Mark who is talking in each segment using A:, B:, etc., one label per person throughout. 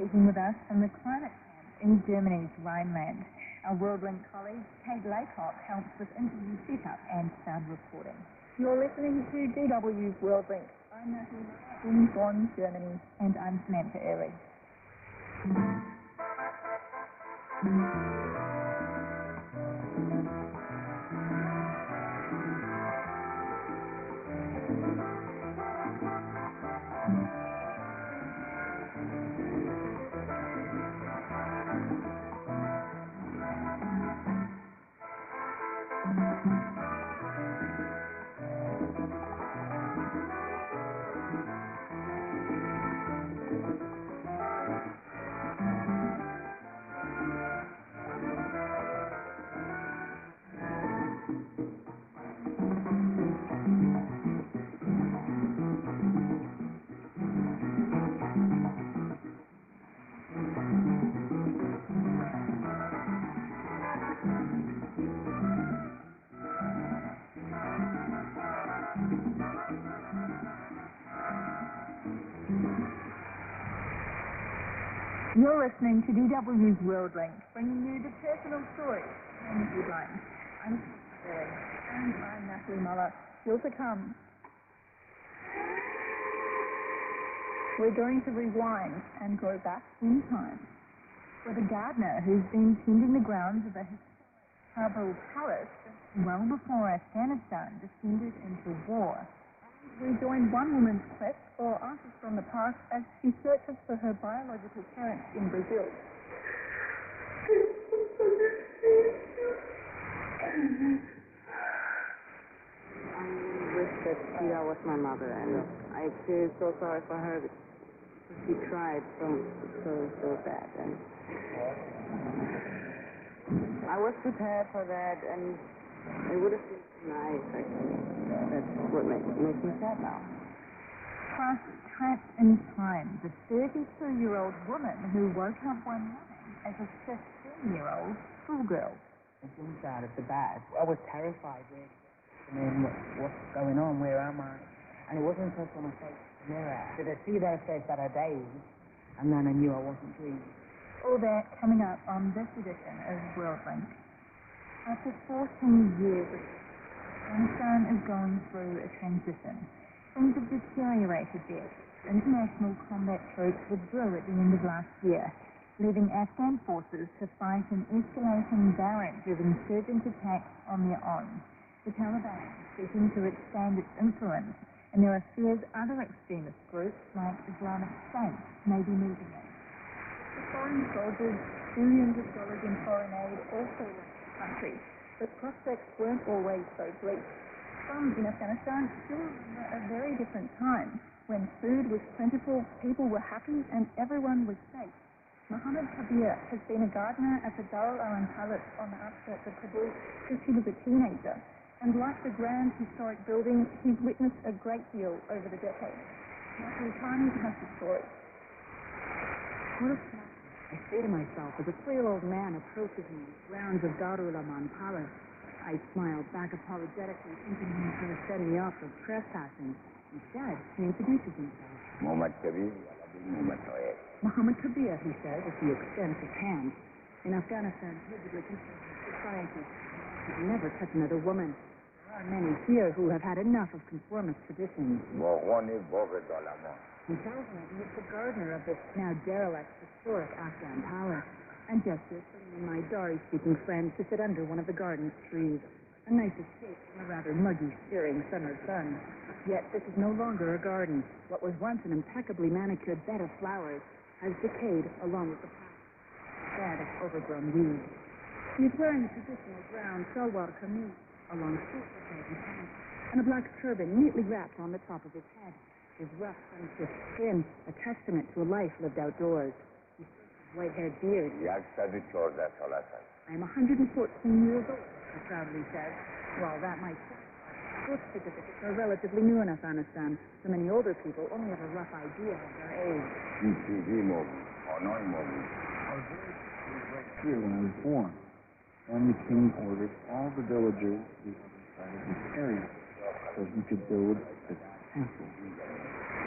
A: speaking with us from the climate camp in Germany's Rhineland. Our WorldLink colleague, Kate Laycock, helps with interview setup and sound recording.
B: You're listening to DW's WorldLink. I'm Natalie in Bonn, Germany.
A: And I'm Samantha Early. You're listening to DW's WorldLink, bringing you the personal stories and the headlines. I'm Shirley.
B: And I'm Natalie Muller. Still to come. We're going to rewind and go back in time.
A: With a gardener who's been tending the grounds of a historic Kabul palace well before Afghanistan descended into war.
B: We join one woman's quest for answers from the past as she searches for her biological parents in Brazil.
C: I wish that Tita was my mother, and I feel so sorry for her because she tried so bad, and I was prepared for that, and it would have been nice, actually. That's what makes me sad now.
A: Plus, trapped in time, the 32-year-old woman who woke up one morning as a 15-year-old schoolgirl.
D: It's inside of the bag. I was terrified, really. I mean, what's going on? Where am I? And it wasn't until when I faced the mirror did I see their face that I dazed, and then I knew I wasn't dreaming.
A: All that coming up on this edition of WorldLink. After 14 years, Afghanistan is going through a transition. Things have deteriorated there. International combat troops withdrew at the end of last year, leaving Afghan forces to fight an escalating barrage of insurgent attacks on their own. The Taliban is seeking to expand its influence, and there are fears other extremist groups like Islamic State may be moving in.
B: The foreign soldiers, billions of dollars in foreign aid also left the country, but prospects weren't always so bleak. Some in Afghanistan still remember a very different time, when food was plentiful, people were happy, and everyone was safe. Mohammed Kabir has been a gardener at the Darul Alam Palace on the outskirts of Kabul since he was a teenager, and like the grand historic building, he's witnessed a great deal over the decades. Natalie Carney has the story.
C: What a smile. I say to myself as a 3-year-old man approaches me in the grounds of Darul Alam Palace. I smiled back apologetically, thinking he was going to send me off for trespassing. Instead, he introduces himself.
E: Muhammad Kabir,
C: Muhammad Kabir, he says, as he extends his hand. In Afghanistan's rigidly conservative society, he could never touch another woman. There are many here who have had enough of conformist traditions. He tells me he is the gardener of this now derelict historic Afghan palace, and gestures for me and my Dari-speaking friends to sit under one of the garden's trees. A nice escape from a rather muggy, searing summer sun. Yet this is no longer a garden. What was once an impeccably manicured bed of flowers has decayed along with the bed of overgrown weeds. He is wearing a traditional brown salwar kameez, a long suit with baggy pants, and a black turban neatly wrapped on the top of his head. His rough, sun-kissed skin, a testament to a life lived outdoors. He strokes his white-haired beard. I am 114 years old, he proudly says. While that might sound, birth certificates are relatively new in Afghanistan, so many older people only have a rough idea of their age.
D: I was right here when I was born. Then the king ordered all the villagers to the other side of this area so he could build this castle.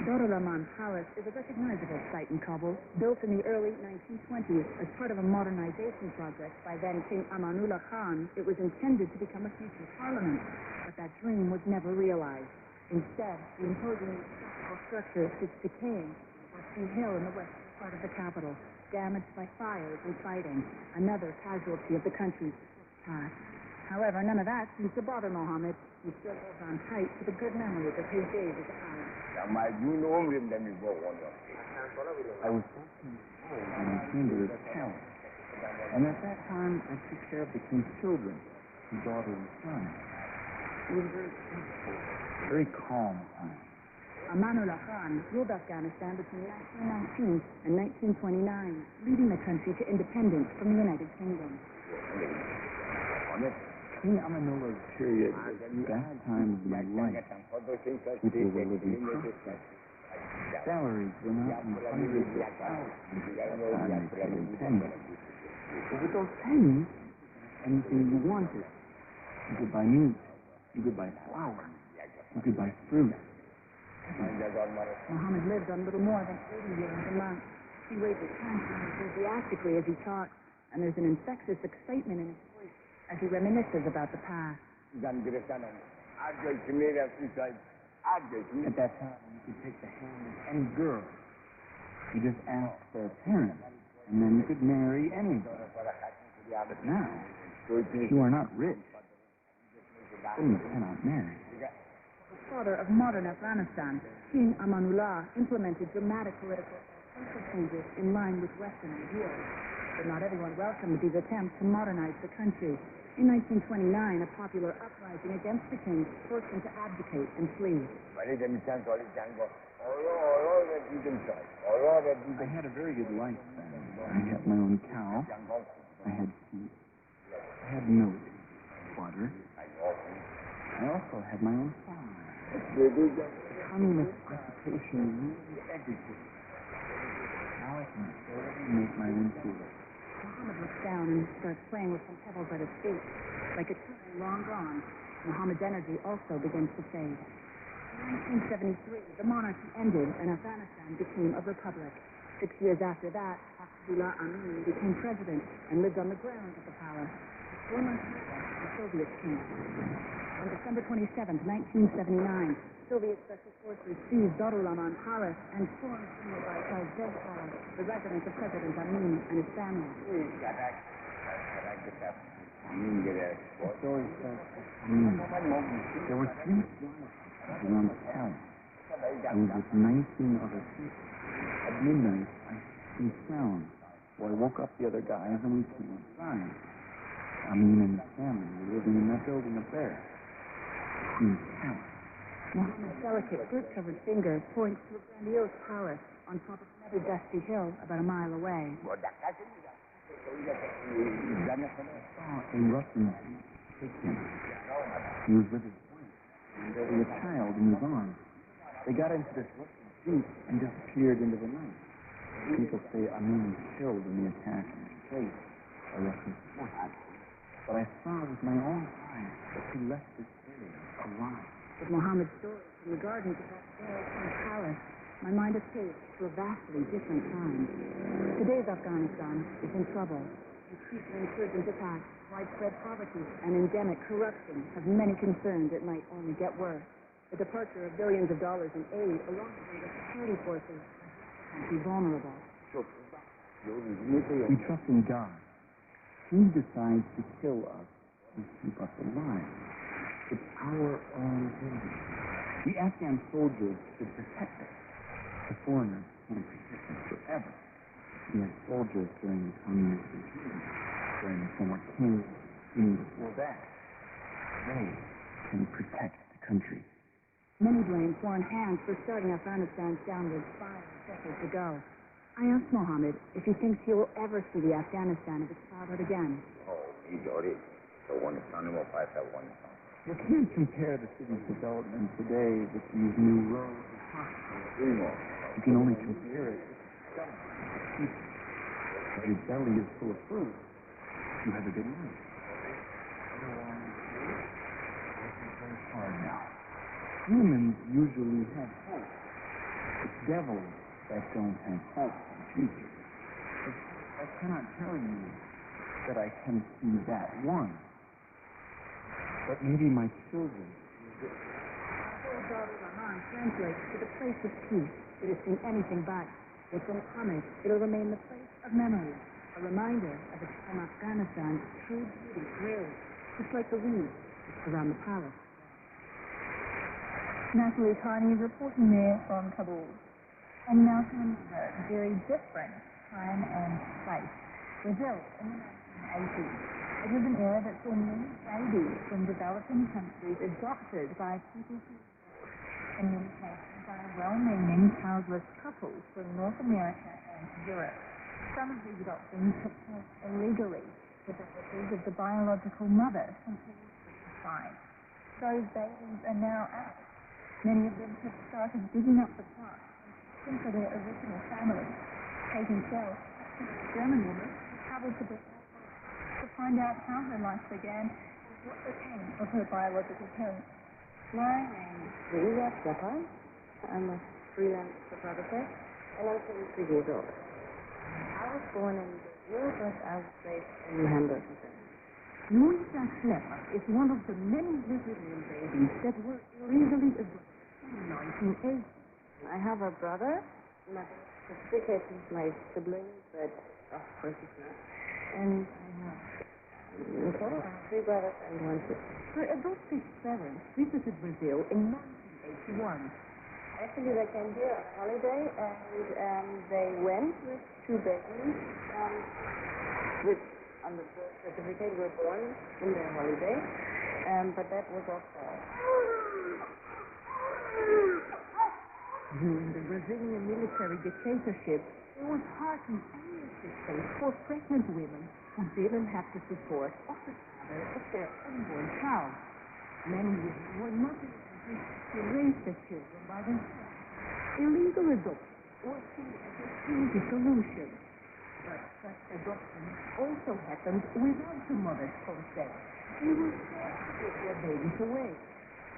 C: Dorulaman Palace is a recognizable site in Kabul, built in the early 1920s as part of a modernization project by then King Amanullah Khan. It was intended to become a future parliament, but that dream was never realized. Instead, the imposing structure sits decaying on Rusty Hill in the western part of the capital, damaged by fires and fighting, another casualty of the country's past. However, none of that seems to bother Mohammed. He still holds on tight to the good memories of his days as a Arab.
E: I was 14 years old when I came to this palace. And at that time, I took care of the king's children, his daughter and son. It was a very peaceful, very calm time.
C: Amanullah Khan ruled Afghanistan between 1919 and 1929, leading the country to independence from the United Kingdom.
E: King Amanullah's period was the best time of my life. People were living prosperous. Salaries were not in hundreds of thousands at that time they paid in pennies. But with those pennies, anything you wanted. You could buy meat, you could buy flour, you could buy fruit.
C: Mohammed lived on little more than 80 years a month. He waved his hands enthusiastically as he talked, and there's an infectious excitement in his voice as he reminisces about the past.
E: At that time, you could take the hand of any girl. You just asked their parents, and then you could marry anybody. But now, if you are not rich, then you cannot marry.
C: The father of modern Afghanistan, King Amanullah implemented dramatic political and social changes in line with Western ideals. But not everyone welcomed these attempts to modernize the country. In 1929, a popular uprising against the king forced him to abdicate and flee.
E: I had a very good life then. I had my own cow. I had sheep. I had milk, butter. I also had my own farm. The communist occupation ruled everything. Now I can barely make my own food.
C: Mohammed looks down and starts playing with some pebbles at his feet. Like a train long gone, Mohammed's energy also begins to fade. In 1973, the monarchy ended and Afghanistan became a republic. 6 years after that, Abdullah Amin became president and lived on the grounds of the palace. 4 months later, the Soviets came. On December 27, 1979, Soviet Special Forces seized Darul-Aman Palace and stormed nearby Shortwave Palace, the residence of President Amin and his family.
E: The story starts there were 3 flies around the palace. I was with 19 other people. At midnight, I heard some sound. So I woke up the other guys and we came inside. Amin and his family were living in that building up there. In the palace.
C: Mohammed's delicate, fruit-covered fingers point to a grandiose palace on top of another dusty hill about a mile away.
E: I saw a Russian take him. He was with his wife and there was a child in his arms. They got into this Russian jeep and disappeared into the night. People say Amin was killed in the attack on his place by Russian forces. But I saw with my own eyes that he left this area alive.
C: With Mohammed's story from the gardens of that King's palace, my mind escapes to a vastly different time. Today's Afghanistan is in trouble. Future insurgent attacks, widespread poverty, and endemic corruption have many concerns it might only get worse. The departure of billions of dollars in aid, along with the security forces, can be vulnerable.
E: We trust in God. He decides to kill us and keep us alive. It's our own duty. The Afghan soldiers should protect us. The foreigners can't protect us forever. We had soldiers during the communist regime, during the former king, even before that. They can protect the country.
C: Many blame foreign hands for starting Afghanistan's downward spiral decades ago. I asked Mohammed if he thinks he will ever see the Afghanistan of his childhood again.
E: You can't compare the city's development today with these new roads and hospitals. You can only compare it with the people. If your belly is full of food, you have a good life. Otherwise, it's very hard now. Humans usually have hope. devils that don't have hope and future. I cannot tell you that I can see that one. But maybe my children.
C: Our daughter Rahman translates to the place of peace. It has seen anything but. It will promise it'll remain the place of memory, a reminder of a time Afghanistan's true beauty grew, just like the weeds around the palace.
A: Natalie Carney reporting there from Kabul. And now to another very different time and place. Brazil in the 1980s. It was an era that saw many babies from developing countries adopted by people who communicated by well-meaning childless couples from North America and Europe. Some of these adoptions took place illegally, with the wishes of the biological mother completely aside. Those babies are now out. Many of them have started digging up the past and looking for their original families. Taking cells, a German woman who traveled to Brazil to find out how her life began and what became of her biological parents.
F: My name is Lisa Stefan. I'm a freelance photographer, and I'm 23 years old. I was born in Brazil, but I was raised in Hamburg.
C: Luisa Schlepper is one of the many Brazilian babies that were illegally adopted in 1980.
F: I have a brother. My sister is my sibling, but of course he's not. And I have in total 3 brothers and 1 sister.
C: Her adoptive parents visited Brazil in 1981.
F: Actually, they came here on holiday, and they went with 2 babies, which on the birth certificate were born in their holiday, but that was all false.
C: During the Brazilian military dictatorship, there was hardly any assistance for pregnant women who didn't have to support or the father of their unborn child. Many women were not in a position to raise their children by themselves. Illegal adoption was seen as an easy solution, but such adoption also happened without the mother's consent. They were forced to give their babies away.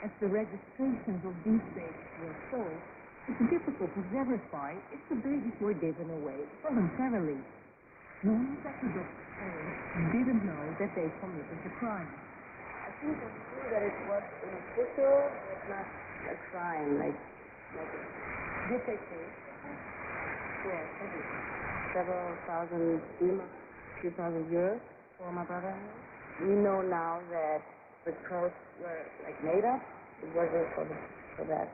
C: As the registrations of these babies were sold, it's difficult to verify if the babies were given away voluntarily. Many such adopted parents didn't know that they committed the crime.
F: I think it's true that it was unofficial, but not a crime, like
C: Did they pay?
F: yeah, maybe several thousand DEMA, 2,000 euros for my brother. We know now that the codes were like made up. It wasn't for that.